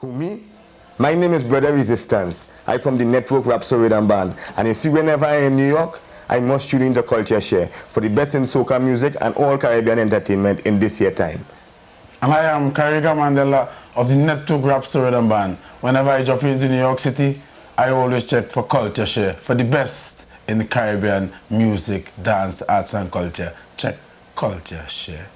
Who, me? My name is Brother Resistance. I'm from the Network Rhapsody Rhythm Band. And you see, whenever I'm in New York, I must tune in to CultureShare for the best in soca music and all Caribbean entertainment in this year time. And I am Kariga Mandela of the Network Rhapsody Rhythm Band. Whenever I jump into New York City, I always check for CultureShare for the best in the Caribbean music, dance, arts and culture. Check CultureShare.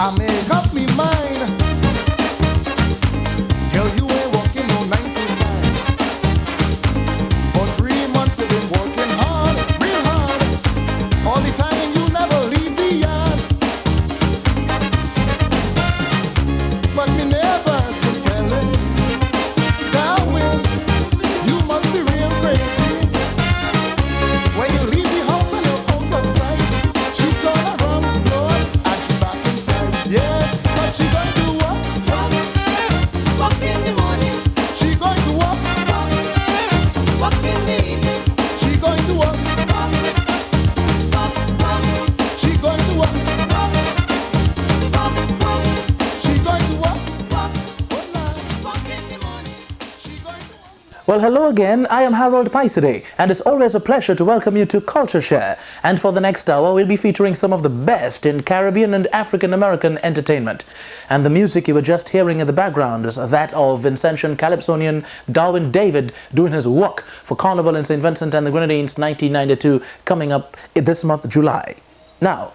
I make up me mind. Girl, you ain't working no 9 to 5. For 3 months you've been working hard, real hard. All the time you never leave the yard. But me never could tell it. Darling, you must be real crazy. When you leave the house and you're out of sight, she turn around, Lord, and she back inside. Yes, but she going to walk in the morning. She going to walk in the evening. She going to walk. She going to walk. She going to walk. Well, hello again. I am Harold PYSADEE, and it's always a pleasure to welcome you to CultureShare. And for the next hour, we'll be featuring some of the best in Caribbean and African American entertainment. And the music you were just hearing in the background is that of Vincentian Calypsonian Darwin David doing his work for Carnival in St. Vincent and the Grenadines 1992, coming up this month, July. Now,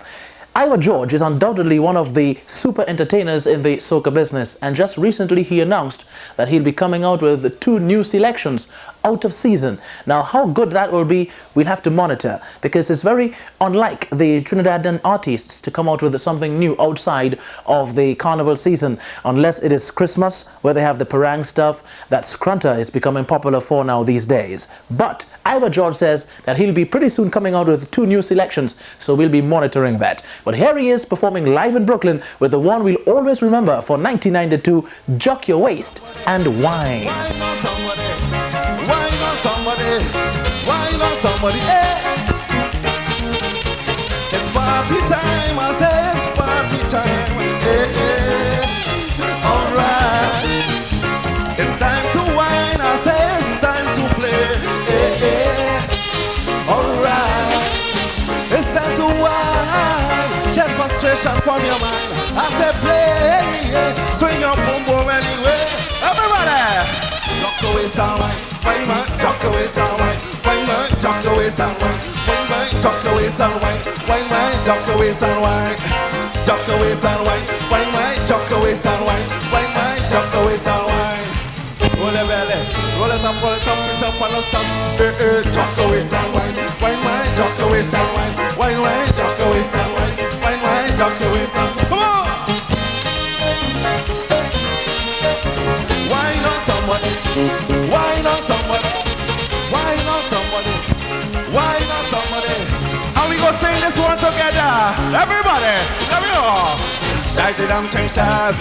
Ira George is undoubtedly one of the super entertainers in the soca business, and just recently he announced that he'll be coming out with 2 new selections out of season. Now, how good that will be, we'll have to monitor, because it's very unlike the Trinidadian artists to come out with something new outside of the carnival season, unless it is Christmas, where they have the parang stuff that Scrunter is becoming popular for now these days. But Ira George says that he'll be pretty soon coming out with 2 new selections, so we'll be monitoring that. But here he is performing live in Brooklyn with the one we'll always remember for 1992, Juck Your Waist and Wine. Wine on somebody, wine on somebody, eh? It's party time, I say it's party time, eh, eh. Alright, it's time to wine, I say it's time to play, eh, eh. Alright, it's time to wine, just frustration from your mind, I say play, yeah. Swing your boom boom anyway, everybody! Juck your waist and wine. Wine, wine, juck your waist and wine. Wine, wine, juck your waist and wine. Wine, wine, juck your waist and wine. Wine, wine, juck your waist and wine. Juck your waist and wine. Wine, wine, juck your waist and wine. Wine, wine, juck your waist and wine. Roll your belly, roll it up, and no stop. Eh, eh, juck your waist and wine. Wine, wine, juck your waist and wine. Wine, wine, juck your waist and wine. Wine, wine, juck your waist and wine. Come on! Wine on somebody. Wine on somebody. Wine on somebody. Wine on somebody. And we go sing this one together. Everybody. There we go. Dice it down, ting, step.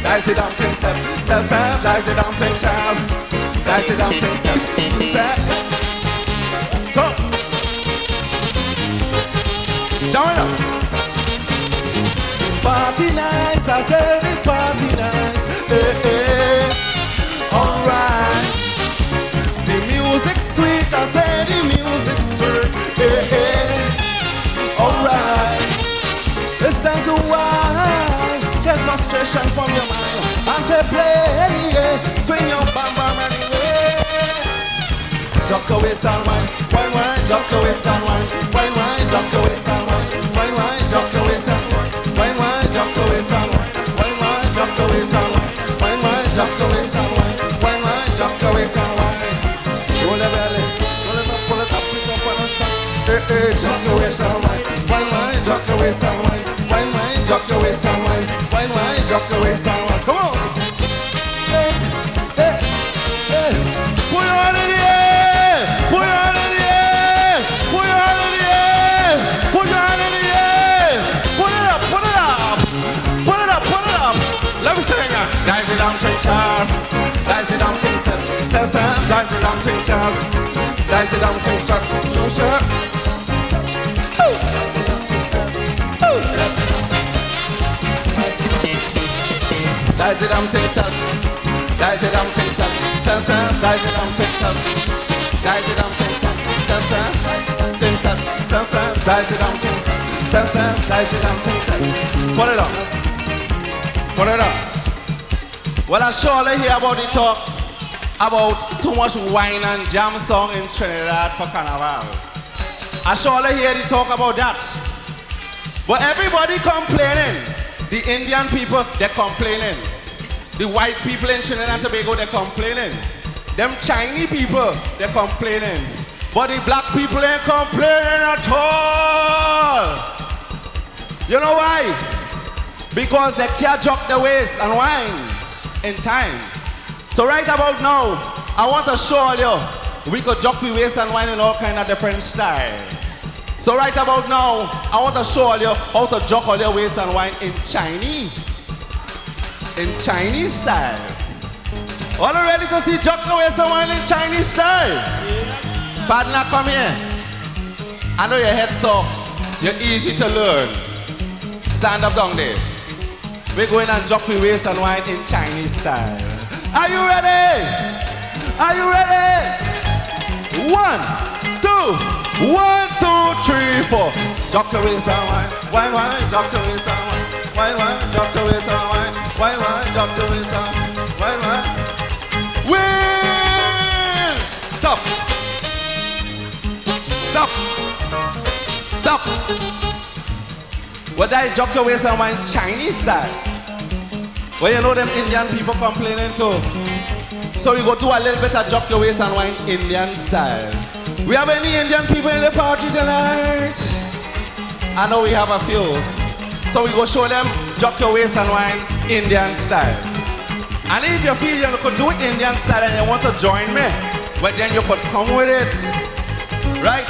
Dice it down, ting, step. Step, step. Dice it down, ting, step. Dice it down, ting, step. Step. Go. Join up. Party nice. I said it party nice. Eh, eh. Alright, the music sweet, I say the music sweet, eh, eh. Alright, it's time to wine, just frustration from your mind, I say play, yeah. Swing your bam bam anyway. Juck your waist and wine, wine, wine, juck your waist and wine, wine, wine, juck your waist and wine, wine, wine, juck your waist and wine, wine, wine, juck your waist and wine, wine, wine, juck your waist and wine, wine, wine, juck your waist and wine. Roll your belly, roll it up, pull it up, pick up and stop. Eh, way, drop your waist and wine. Wine, drop your waist and wine. Wine, drop your waist and wine. Wine, drop your waist and wine. Come on. Hey, hey, hey. Put your hand in the air. Put your hand in the air. Put your hand in the air. Put your hand in the air. Put it up, put it up. Put it up, put it up. Let me sing it. Dice it down, take sharp. Dice it down, take sharp. Dice it down, take sharp. Dice it down, take sharp. Too sharp. Dice it down, take sharp. Dice it down, take sharp. Dice it down, take sharp. Dice it down, take sharp. Take sharp. Dice it down, take sharp. Dice it down, take sharp. Put it on. Put it on. Well, I surely hear about the talk about too much wine and jam song in Trinidad for Carnival. I surely hear the talk about that. But everybody complaining. The Indian people, they're complaining. The white people in Trinidad and Tobago, they're complaining. Them Chinese people, they're complaining. But the black people ain't complaining at all. You know why? Because they can't drop the waist and wine in time. So right about now, I want to show you we could drop the waist and wine in all kind of different styles. So right about now, I want to show you how to drop all your waist and wine in Chinese. In Chinese style. All ready to see drop the waist and wine in Chinese style? Partner, come here. I know your head's soft. You're easy to learn. Stand up down there. We're going and drop the waist and wine in Chinese style. Are you ready? Are you ready? 1, 2. 1, 2, 3, 4. Drop the waist and wine. Wine, wine, drop the waist and wine. Wine, wine, drop the waist and wine. Wine, wine, drop the waist and wine, wine. Win! Stop. Stop. Stop. What I drop the waist and wine Chinese style? Well, you know them Indian people complaining too. So we go do a little bit of drop your waist and wine Indian style. We have any Indian people in the party tonight? I know we have a few. So we go show them drop your waist and wine Indian style. And if you feel you could do it Indian style and you want to join me, but then you could come with it. Right?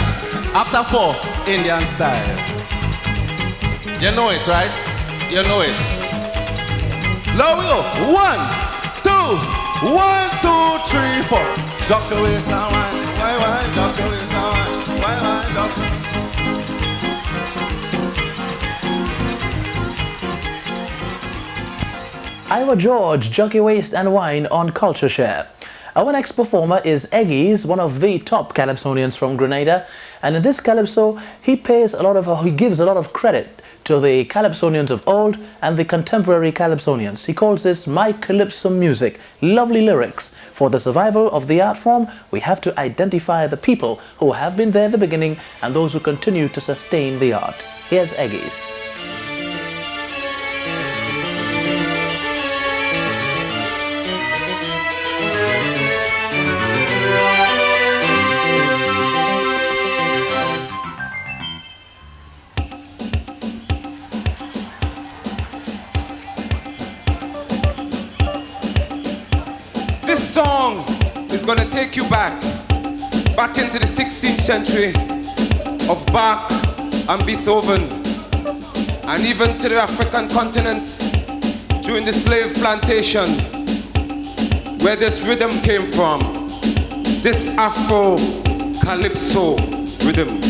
After 4, Indian style. You know it, right? You know it. Now we go. 1, 2, 1, 2, 3, 4. Drop your waist and wine. Wine, drop your waist and wine. Wine, drop. Iowa George, Jockey Waist and Wine on CultureShare. Our next performer is Eggies, one of the top calypsonians from Grenada. And in this calypso, he gives a lot of credit to the calypsonians of old and the contemporary calypsonians. He calls this My Calypso Music. Lovely lyrics. For the survival of the art form, we have to identify the people who have been there at the beginning and those who continue to sustain the art. Here's Eggies. This song is going to take you back into the 16th century of Bach and Beethoven, and even to the African continent during the slave plantation, where this rhythm came from, this Afro Calypso rhythm.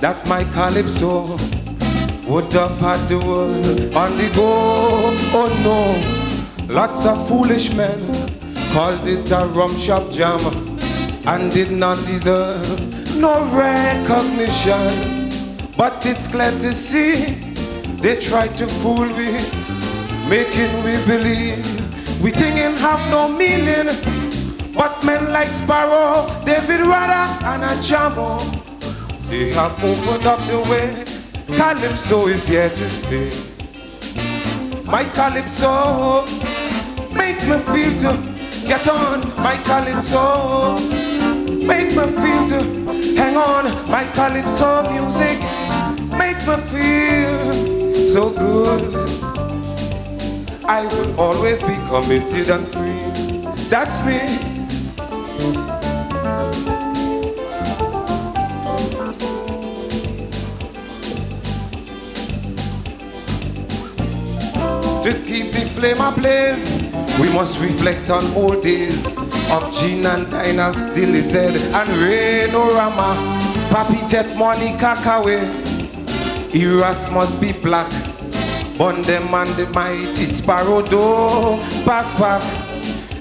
That my calypso would have had the world on the go. Oh no, lots of foolish men called it a rum shop jam and did not deserve no recognition. But it's clear to see they tried to fool we, making we believe we thinking have no meaning. But men like Sparrow, David Rudder and a Jamo, they have opened up the way. Calypso is here to stay. My Calypso, make me feel to get on. My Calypso, make me feel to hang on. My Calypso music, make me feel so good. I will always be committed and free. That's me. To keep the flame ablaze, we must reflect on old days of Jean and Dinah, the Lizard and Reno-Rama, Papi Jet, Monica Kawe. Eras must be black, burn them and the mighty Sparrow do back.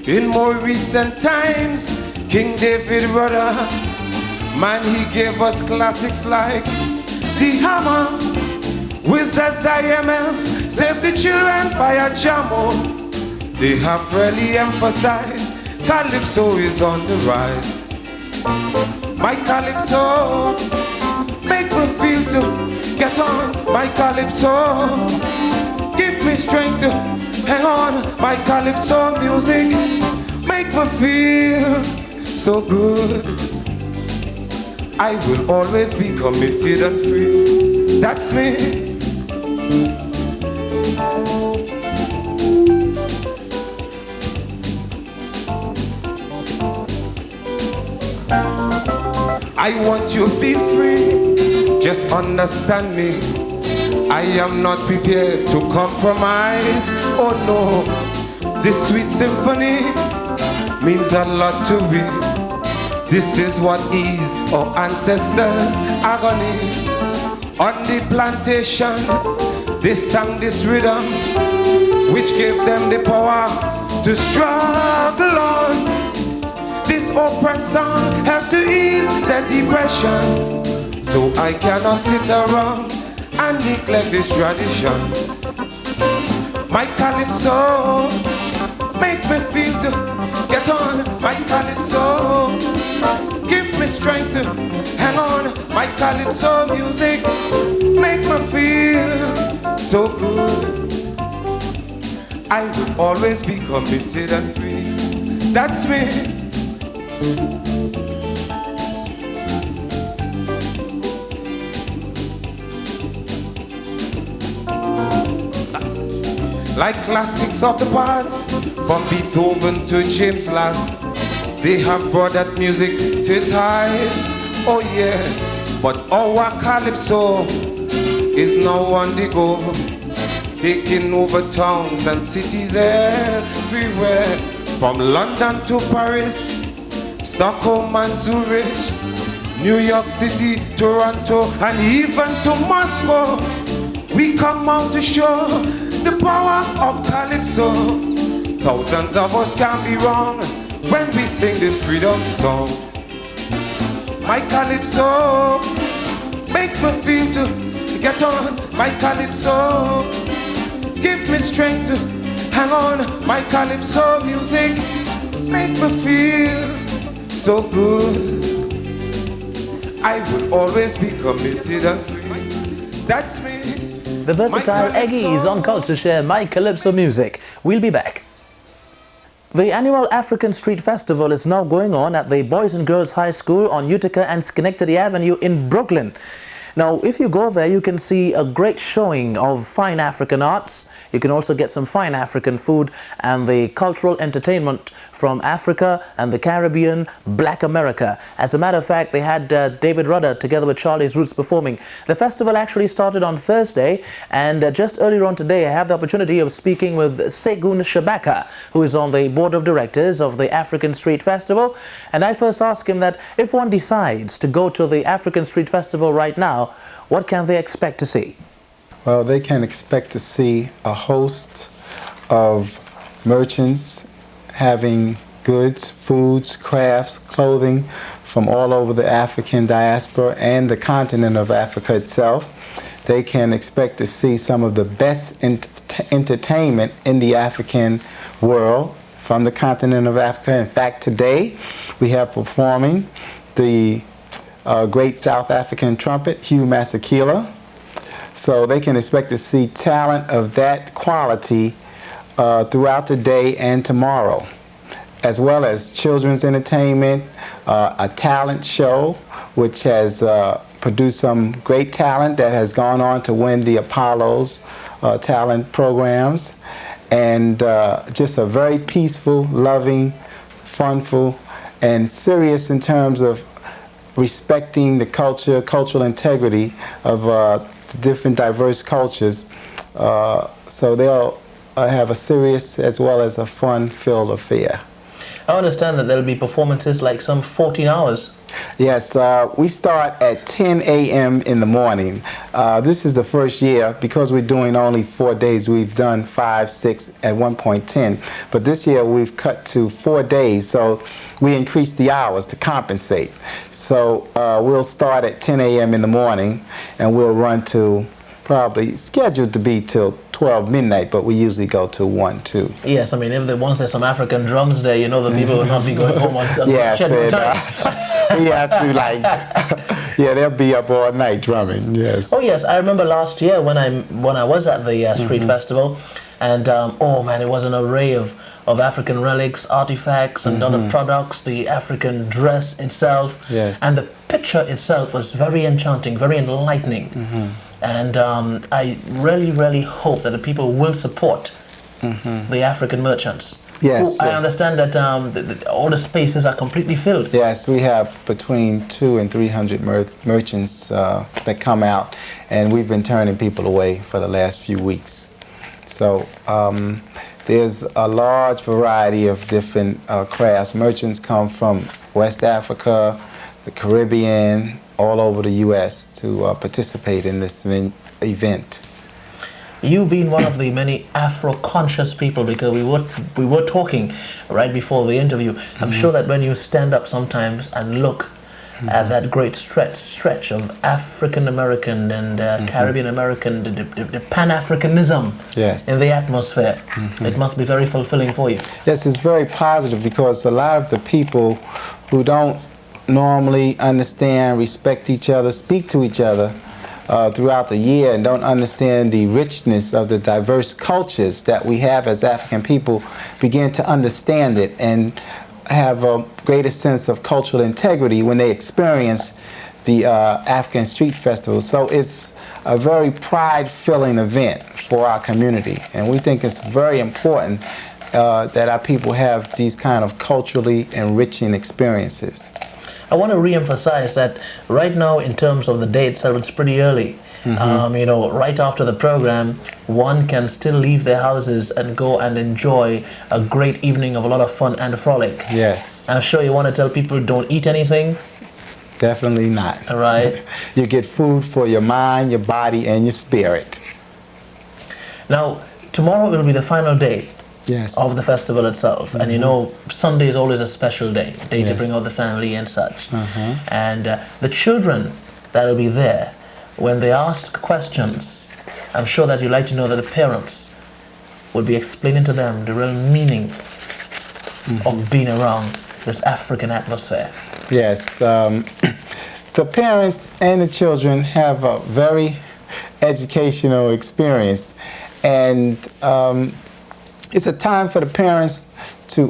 In more recent times, King David Rudder, man, he gave us classics like The Hammer, Wizards IMF, Save the Children by a Jamo. They have really emphasized Calypso is on the rise. My Calypso, make me feel to get on. My Calypso, give me strength to hang on. My Calypso music, make me feel so good. I will always be committed and free. That's me. I want you to be free, just understand me. I am not prepared to compromise, oh no. This sweet symphony means a lot to me. This is what eased our ancestors' agony. On the plantation, they sang this rhythm, which gave them the power to struggle on. This oppressed song helped to ease their depression. So I cannot sit around and neglect this tradition. My Calypso, make me feel to get on. My Calypso, give me strength to hang on. My Calypso music, make me feel so good. I will always be committed and free. That's me. Like classics of the past, from Beethoven to James Last, they have brought that music to its highs, oh yeah. But our Calypso is now on the go, taking over towns and cities everywhere. From London to Paris, Stockholm and Zurich, New York City, Toronto, and even to Moscow. We come out to show the power of Calypso. Thousands of us can be wrong when we sing this freedom song. My Calypso, make me feel to get on. My Calypso, give me strength to hang on. My Calypso music, make me feel so good. I will always be committed and free. That's me. The versatile Eggies on CultureShare, My Calypso Music. We'll be back. The annual African Street Festival is now going on at the Boys and Girls High School on Utica and Schenectady Avenue in Brooklyn. Now, if you go there, you can see a great showing of fine African arts. You can also get some fine African food and the cultural entertainment from Africa and the Caribbean, Black America. As a matter of fact, they had David Rudder together with Charlie's Roots performing. The festival actually started on Thursday, and just earlier on today, I have the opportunity of speaking with Segun Shabaka, who is on the board of directors of the African Street Festival. And I first asked him that if one decides to go to the African Street Festival right now, what can they expect to see? Well, they can expect to see a host of merchants having goods, foods, crafts, clothing from all over the African diaspora and the continent of Africa itself. They can expect to see some of the best entertainment in the African world from the continent of Africa. In fact, today we have performing the great South African trumpet, Hugh Masekela. So they can expect to see talent of that quality throughout the day and tomorrow, as well as children's entertainment, a talent show, which has produced some great talent that has gone on to win the Apollo's talent programs, and just a very peaceful, loving, funful, and serious in terms of respecting the culture, cultural integrity of the different diverse cultures. So they'll have a serious as well as a fun-filled affair. I understand that there'll be performances like some 14 hours. Yes, we start at 10 a.m. in the morning. This is the first year, because we're doing only 4 days. We've done 5, 6, at one point 10. But this year we've cut to 4 days, so we increased the hours to compensate. So we'll start at 10 a.m. in the morning, and we'll run to probably scheduled to be till 12 midnight, but we usually go to 1, 2. Yes, I mean, if once there's some African drums there, you know the people will not be going home on scheduled time. We have to, like, yeah, they'll be up all night drumming, yes. Oh yes, I remember last year when I was at the street festival, and oh man, it was an array of African relics, artifacts, and other products, the African dress itself, yes, and the picture itself was very enchanting, very enlightening. And I really, really hope that the people will support the African merchants. Yes. I understand that all the spaces are completely filled. Yes, we have between 200 and 300 merchants that come out, and we've been turning people away for the last few weeks. So there's a large variety of different crafts. Merchants come from West Africa, the Caribbean, all over the U.S. to participate in this event. You being one of the many Afro-conscious people, because we were talking right before the interview, I'm sure that when you stand up sometimes and look at that great stretch of African-American and Caribbean-American, the Pan-Africanism in the atmosphere, it must be very fulfilling for you. Yes, it's very positive, because a lot of the people who don't normally understand, respect each other, speak to each other throughout the year, and don't understand the richness of the diverse cultures that we have as African people, begin to understand it and have a greater sense of cultural integrity when they experience the African Street Festival. So it's a very pride-filling event for our community, and we think it's very important that our people have these kind of culturally enriching experiences. I want to re-emphasize that right now, in terms of the date itself, it's pretty early. You know, right after the program, one can still leave their houses and go and enjoy a great evening of a lot of fun and frolic. Yes. I'm sure you want to tell people, don't eat anything. Definitely not. All right. You get food for your mind, your body, and your spirit. Now, tomorrow will be the final day. Yes. Of the festival itself. And you know, Sunday is always a special day to bring out the family and such. And the children that will be there, when they ask questions, I'm sure that you'd like to know that the parents would be explaining to them the real meaning of being around this African atmosphere. Yes. The parents and the children have a very educational experience, and it's a time for the parents to,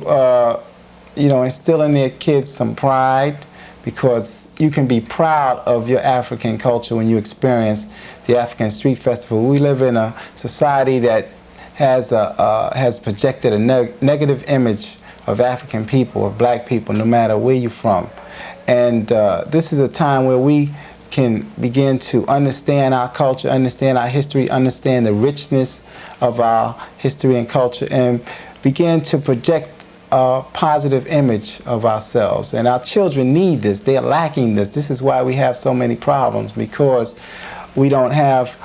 you know, instill in their kids some pride, because you can be proud of your African culture when you experience the African Street Festival. We live in a society that has projected a negative image of African people, of black people, no matter where you're from. And this is a time where we can begin to understand our culture, understand our history, understand the richness of our history and culture, and begin to project a positive image of ourselves. And our children need this. They're lacking this. This is why we have so many problems, because we don't have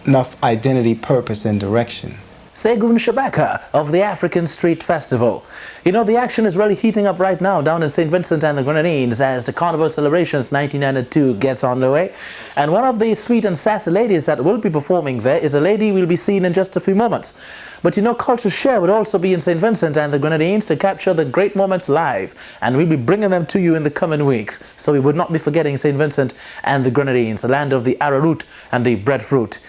enough identity, purpose, and direction. Segun Shabaka of the African Street Festival. You know, the action is really heating up right now down in St. Vincent and the Grenadines as the Carnival celebrations 1992 gets underway. And one of the sweet and sassy ladies that will be performing there is a lady we'll be seeing in just a few moments. But you know, CultureShare would also be in St. Vincent and the Grenadines to capture the great moments live. And we'll be bringing them to you in the coming weeks. So we would not be forgetting St. Vincent and the Grenadines, the land of the arrowroot and the breadfruit,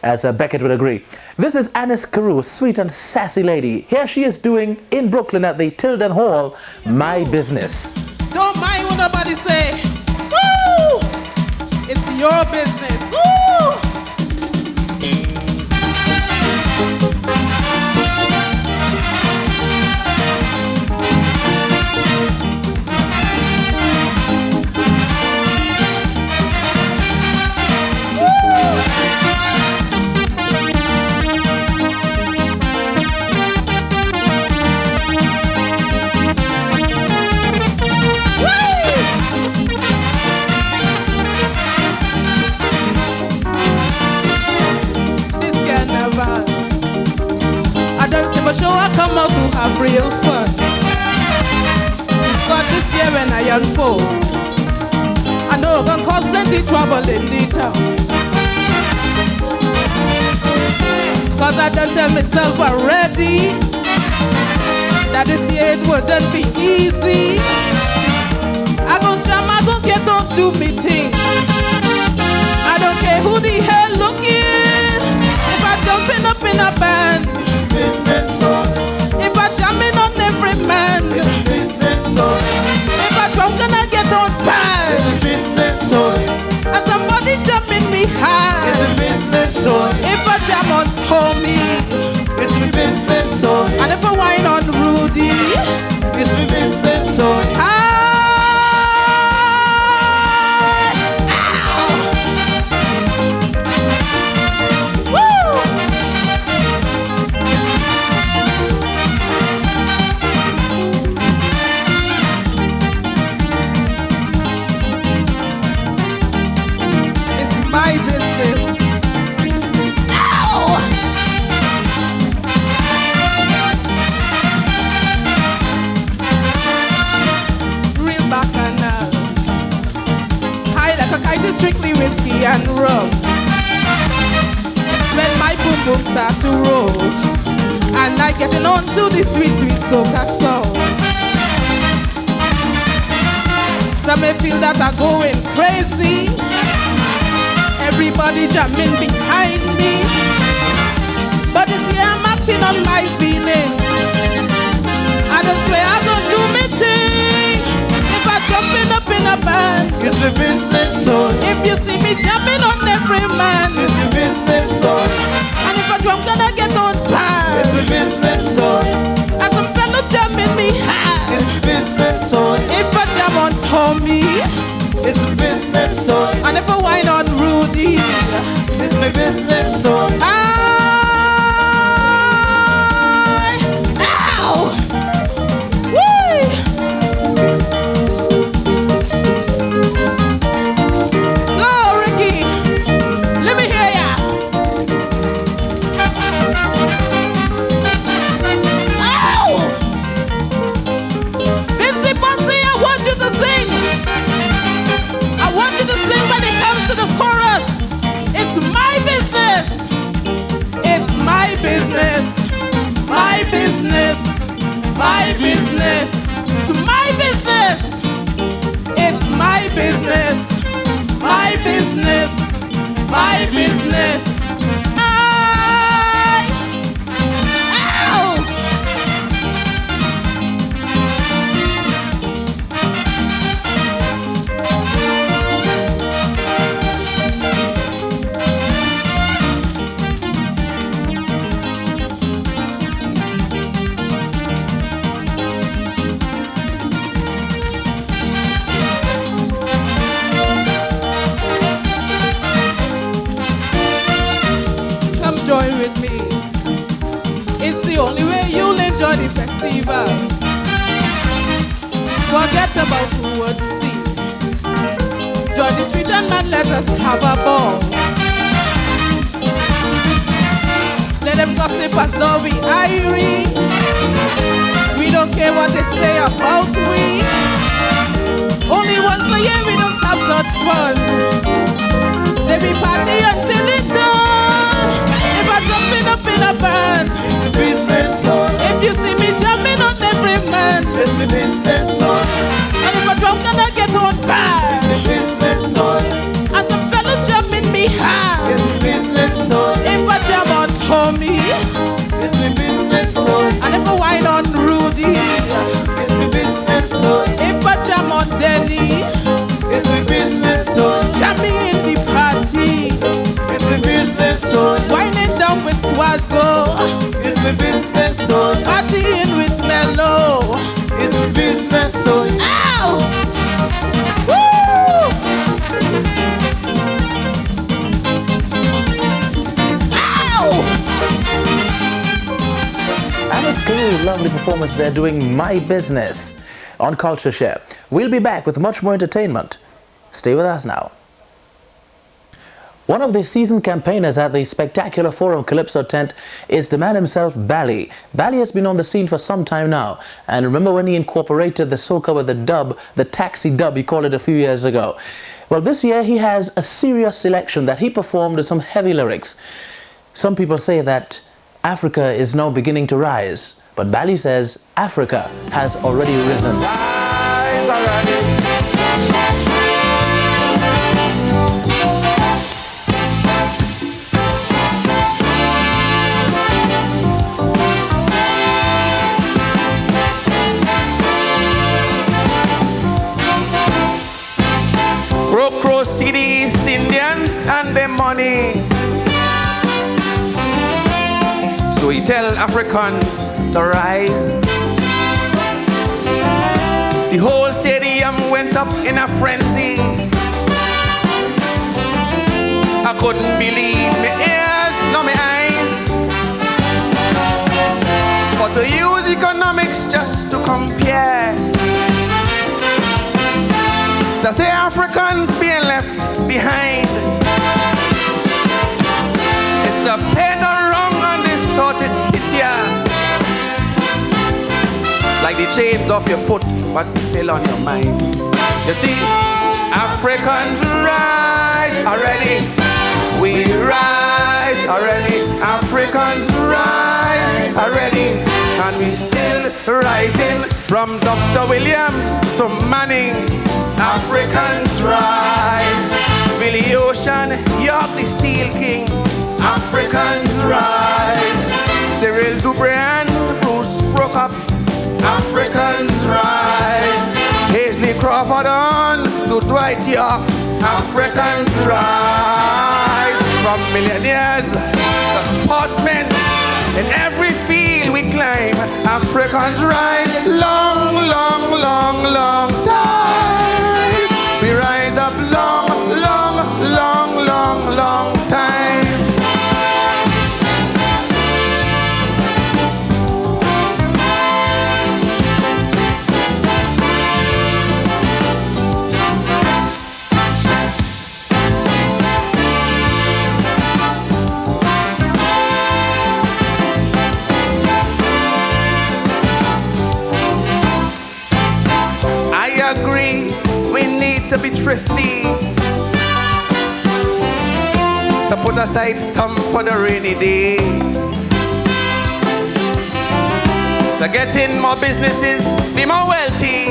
as Beckett would agree. This is Anis Carew, sweet and sassy lady. Here she is doing in Brooklyn at the Tilden Hall, My Business. Don't mind what nobody say. Woo! It's your business. Woo! For sure I come out to have real fun. But this year when I unfold, I know I'm gonna cause plenty trouble in the town. Cause I done tell myself already that this year it wouldn't be easy. I gon' jam, I gon' get on do me thing. I don't care who the hell looking. If I jumping up in a band, business son. If I jamming on every man, It's a business son. if I drunk and I get on bad, It's a business son. and somebody jamming me It's high. a business son. If I jam on Tommy, It's a business son. and if I whine on Rudy, It's a business son. Strictly whiskey and rum. When my boom boom start to roll, and I getting on to the sweet sweet soca song. Some may feel that I'm going crazy. Everybody jamming behind me, but this year I'm acting on my feeling. I don't swear I don't do me thing. If I jumping up in a band, It's the business son. if you see me jumping on every man, It's the business son. and if I drunk then I get on It's bad, the business son. and some fellow jamming me high. It's the business son. If I jam on Tommy, It's the business son. and if I whine on Rudy, It's the business son. Ow! Whee! Go, Ricky! Let me hear ya! Ow! Busy Bossy, I want you to sing! I want you to sing when it comes to the chorus! It's my business! It's my business! My business! My business! It's my business! It's my business! My business! My business! Ow! Join with me. It's the only way you'll enjoy the festival. Forget about who would see. Join the street and man, let us have a ball. them gossipers know we irie. We don't care what they say about we. Only once a year we don't have such fun. Let me party until it's done. If I jumping up in a band, it's the business son. If you see me jumping on every man, it's the business son. And if I drunk and I get on bad, it's the business son. And some fellas jumping me high, it's the business son. If I jam on Tommy, it's the business son. And if I wine on Rudy, it's the business son. If I jam on Denny, it's the business son. Jam me in the party, it's the business son. Whining down with Swazzo, it's the business son. Partying with Mellow, it's the business son. Ow! Woo! Ow! And a cool, lovely performance there doing My Business on CultureShare. We'll be back with much more entertainment. Stay with us now. One of the seasoned campaigners at the spectacular Forum Calypso tent is the man himself, Bally. Bally has been on the scene for some time now. And remember when he incorporated the soca with the dub, the taxi dub, he called it a few years ago. Well, this year he has a serious selection that he performed with some heavy lyrics. Some people say that Africa is now beginning to rise. But Bally says Africa has already risen. Rise already. City East Indians and their money. So he tell Africans to rise. The whole stadium went up in a frenzy. I couldn't believe my ears nor my eyes. But to use economics just to compare, to say Africans being left behind, it's to pay the wrong and distorted it, yeah. Like the chains off your foot, but still on your mind. You see, Africans rise already. We rise already. Africans rise already. And we still rising from Dr. Williams to Manning. Africans rise. Billy Ocean, York the Steel King. Africans rise. Cyril Dubre and Bruce Prokop. Africans rise. Paisley Crawford on to Dwight York. Africans rise. From millionaires to sportsmen, in every field we climb. Africans rise. Long, long, long, long time. We rise up long, long, long, long, long time. I agree, we need to be thrifty, to put aside some for the rainy day, to get in more businesses, be more wealthy,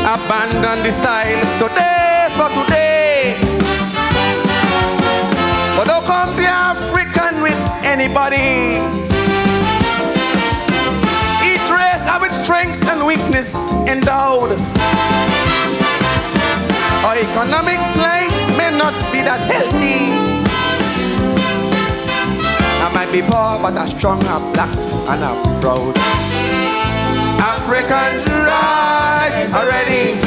abandon the style today for today. But don't compare African with anybody. Each race have its strengths and weakness endowed. Our economic plight may not be that healthy. I might be poor, but I'm strong, I'm black, and I'm proud. Africans rise already.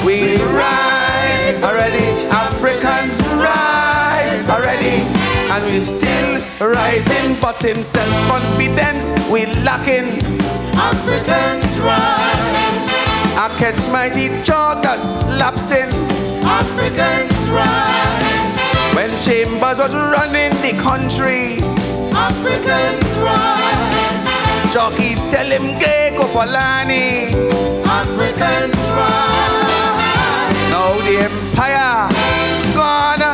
We rise already. Africans rise already. And we still rising, but in self-confidence we lacking. Africans rise. I catch my teeth joggers lapsing. Africans rise. when Chambers was running the country. Africans rise. Jockey tell him get Kopolani. Africans rise. Now the empire gone,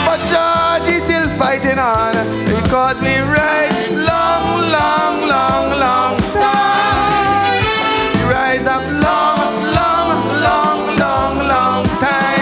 but George is still fighting on because we rise long, long, long, long time. We rise up long, long, long, long, long time.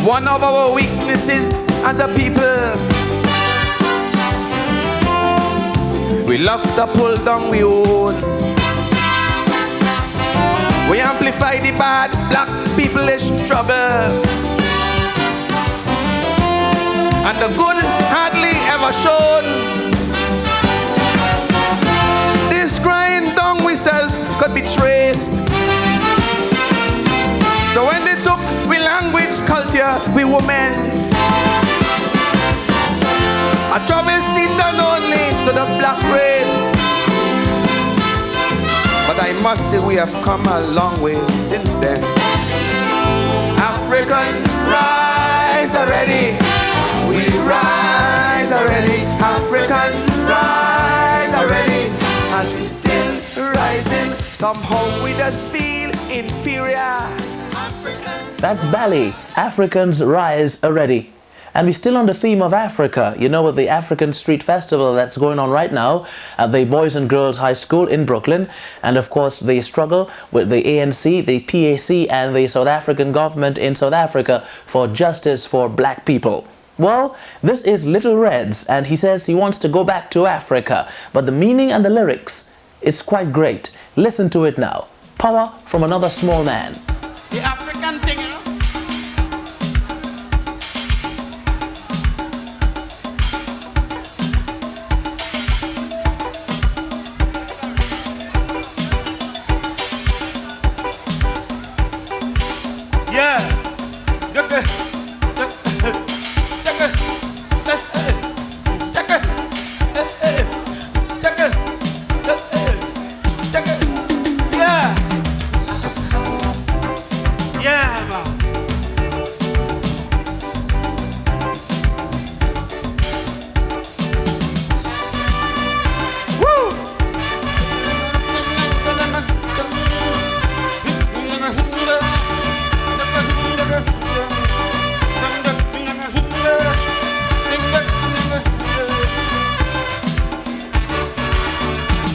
One of our weaknesses as a people, we love to pull down we own. We amplify the bad, black people is trouble, and the good hardly ever shown. This grind down we self could be traced. So when they took we language, culture, we women, a travesty done only to the black race. But I must say we have come a long way since then. Africans rise already. We rise already. Africans rise already. And we still rising. Somehow we just feel inferior. That's Bali, Africans Rise Already. And we're still on the theme of Africa, you know, with the African Street Festival that's going on right now at the Boys and Girls High School in Brooklyn. And of course, the struggle with the ANC, the PAC, and the South African government in South Africa for justice for black people. Well, this is Little Reds, and he says he wants to go back to Africa. But the meaning and the lyrics, it's quite great. Listen to it now. Power from another small man. The African thing, you know. Yeah. Yeah, man. Woo!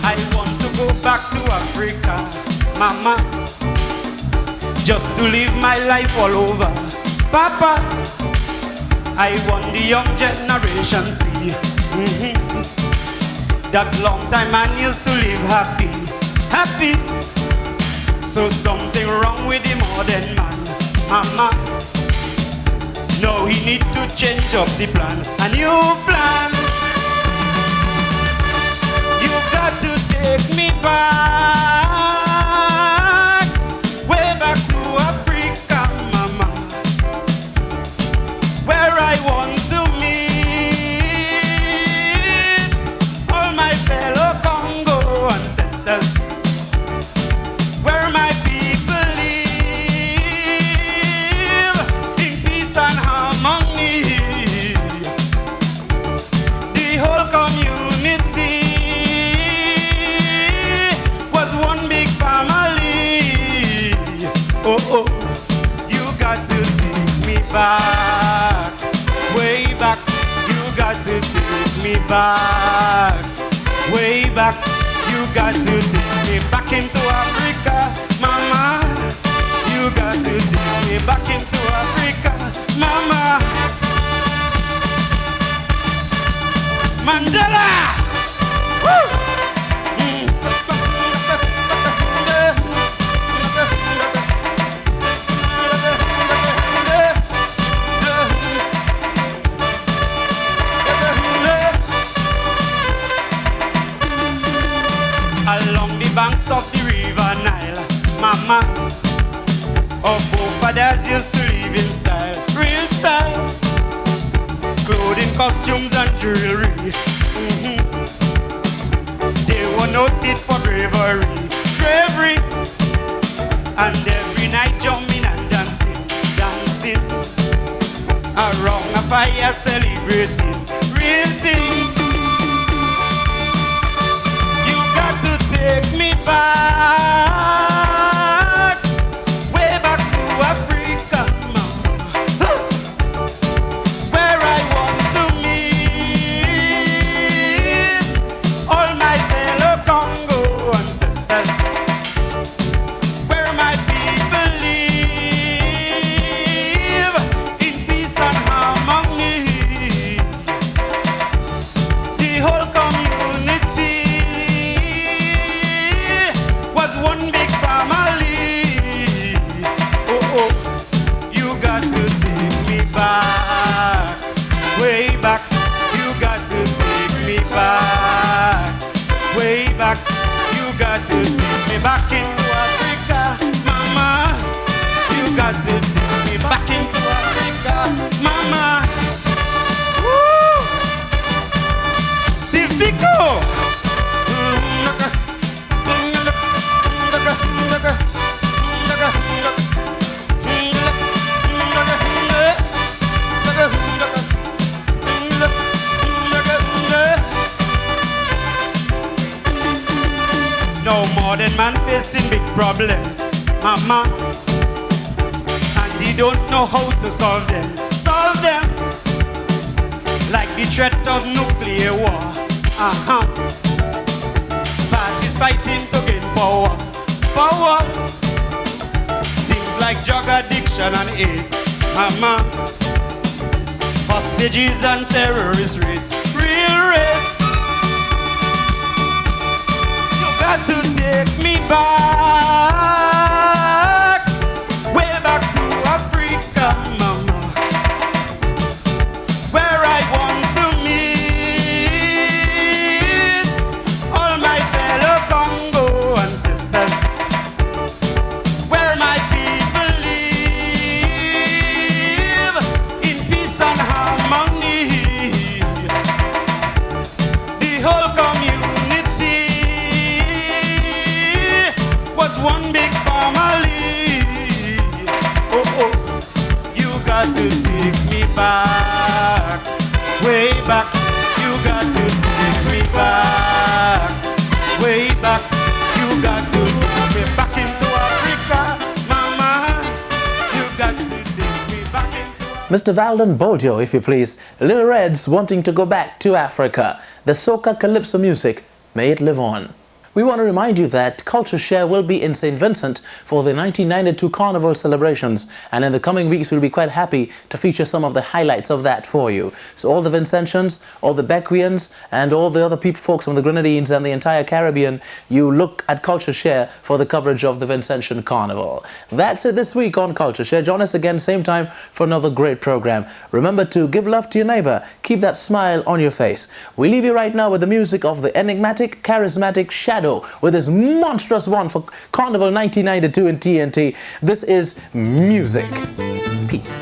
I want to go back to Africa, Mama, just to live my life all over. Papa, I want the young generation see that long time man used to live happy, happy. So something wrong with the modern man, Mama. No, he need to change up the plan, a new plan. You got to take me back, way back to Africa, Mama, where I want to meet all my fellow Congo ancestors, where my people live in peace and harmony. The whole community was one big family. Oh, oh, you got to take me back, way back. You got to take me back, way back. You got to take me back into Africa, Mama. You got to take me back into Africa, Mama. Mandela! Woo! Along the banks of Mama, our forefathers used to live in style, real style. Clothing, costumes and jewelry. They were noted for bravery. And every night jumping and dancing around a fire celebrating real things. You got to take me back, way back to Africa, mama, where I want to meet all my fellow Congo ancestors, where my people live in peace and harmony. The whole community was one big family. Oh, you got to take me back, way back. You got to take me back, way back. You got to take me back into Africa, mama. You got to take me back into Africa, mama. Woo! Steve Biko. No modern man facing big problems, mama, and he don't know how to solve them. Solve them like the threat of nuclear war. Parties fighting to gain power. Things like drug addiction and AIDS, mama, hostages and terrorist rates, real rates. Got to take me back, way back to Africa, mama, where I want to meet all my fellow Congo ancestors, where my people live in peace and harmony. The whole community was one big family. Oh, you got to take me back, way back. You got to take me back, way back. You got to take me back into Africa, mama. You got to take me back into Mr. Valden Bodio, if you please. Little Reds wanting to go back to Africa. The soca calypso music, may it live on. We want to remind you that CultureShare will be in St. Vincent for the 1992 Carnival celebrations, and in the coming weeks we'll be quite happy to feature some of the highlights of that for you. So all the Vincentians, all the Bequians, and all the other folks from the Grenadines and the entire Caribbean, you look at CultureShare for the coverage of the Vincentian Carnival. That's it this week on CultureShare. Join us again same time for another great program. Remember to give love to your neighbor. Keep that smile on your face. We leave you right now with the music of the enigmatic, charismatic Shadow with his monstrous one for Carnival 1992 in TNT. This is Music. Peace.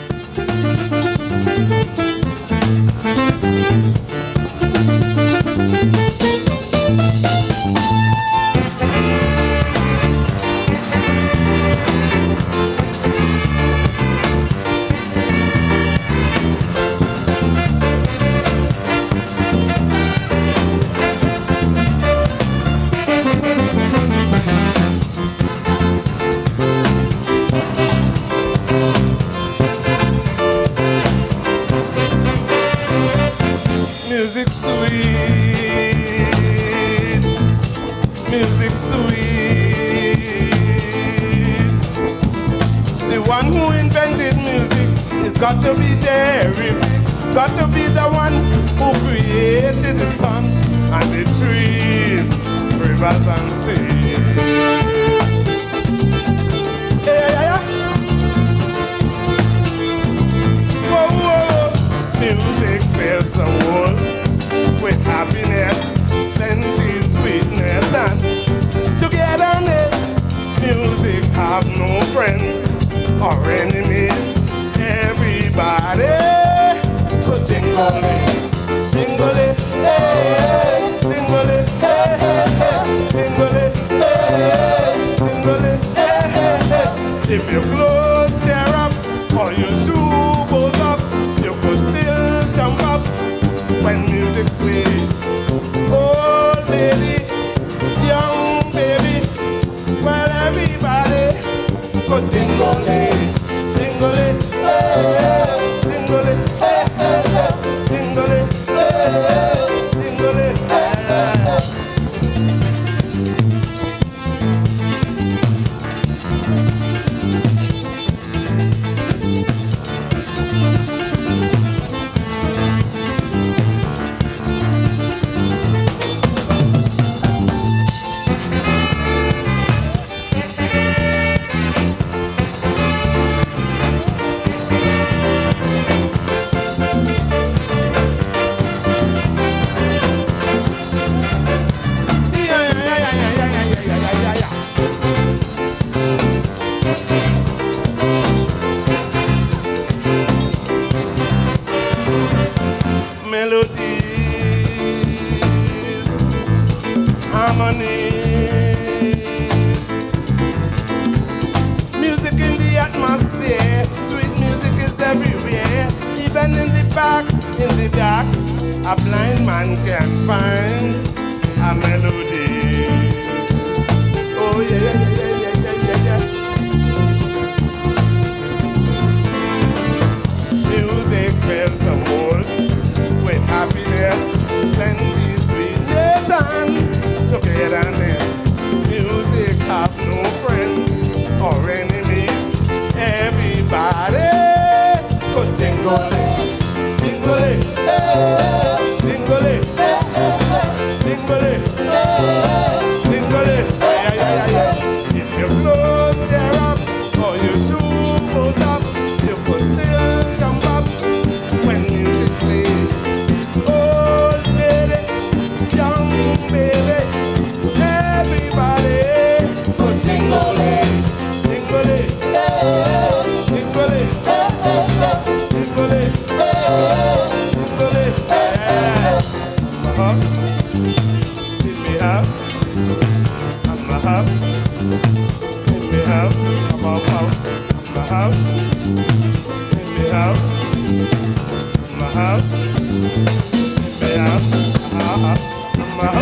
Got to be there, got to be the one who created the sun and the trees, rivers and seas. Yeah. Whoa. Music fills the world with happiness, plenty sweetness and togetherness. Music have Tingole, tingole, tingole, tingole, tingole. Melodies, harmonies, music in the atmosphere, sweet music is everywhere, even in the park, in the dark, a blind man can find a melody. Oh yeah, yeah, yeah, yeah, yeah, yeah. Music fills the world with happiness, plenty sweetness and togetherness. Music have no friends or enemies. Everybody go tingle, tingle, tingle, tingle, tingle. Yeah, yeah, yeah, yeah. If you close their up or you shoe goes up, you could still jump up when music plays. Old lady, young baby, everybody go tingle, tingle, tingle, tingle, tingle. Give me up, I'm a hub. Give me up, I'm a hub. I'm a hub. Give me up, I'm a hub. Give me up, I'm a hub. I'm a hub.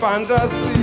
Fantasy